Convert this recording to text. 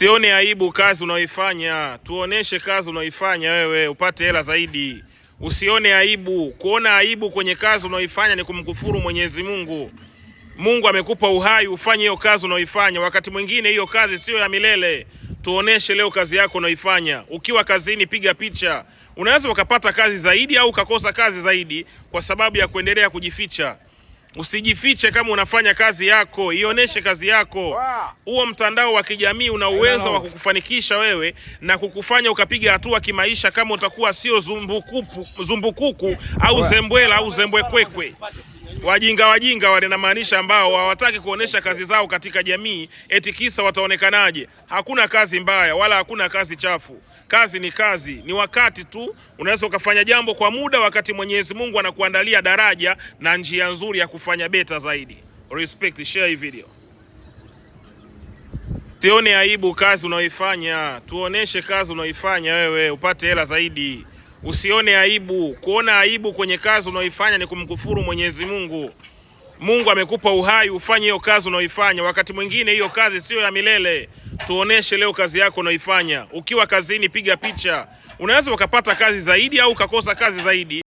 Sione aibu kazi unaoifanya, tuoneshe kazi unaoifanya wewe upate hela zaidi. Usione aibu. Kuona aibu kwenye kazi unaoifanya ni kumkufuru Mwenyezi Mungu. Mungu amekupa uhai ufanye hiyo kazi unaoifanya. Wakati mwingine hiyo kazi sio ya milele. Tuoneshe leo kazi yako unaoifanya. Ukiwa kazini piga picha. Unaweza ukapata kazi zaidi au ukakosa kazi zaidi kwa sababu ya kuendelea kujificha. Usijifiche kama unafanya kazi yako, ioneshe kazi yako. Huo mtandao wa kijamii una uwezo wa kukufanikisha wewe na kukufanya ukapiga hatua kimaisha kama utakuwa sio zumbukuku au zembwela au zembwekwekwe. Wajinga wale namaanisha ambao hawataki kuonesha kazi zao katika jamii eti kisa wataonekanaje. Hakuna kazi mbaya wala hakuna kazi chafu. Kazi ni kazi, ni wakati tu unaweza ukafanya jambo kwa muda wakati Mwenyezi Mungu anakuandalia daraja na njia nzuri ya kufanya beta zaidi. Respect, share hii video. Sione aibu kazi unaoifanya, tuoneshe kazi unaoifanya wewe upate hela zaidi. Usione aibu. Kuona aibu kwenye kazi unaoifanya ni kumkufuru Mwenyezi Mungu. Mungu amekupa uhai ufanye hiyo kazi unaoifanya. Wakati mwingine hiyo kazi sio ya milele. Tuoneshe leo kazi yako unaoifanya. Ukiwa kazini piga picha. Unaweza ukapata kazi zaidi au ukakosa kazi zaidi.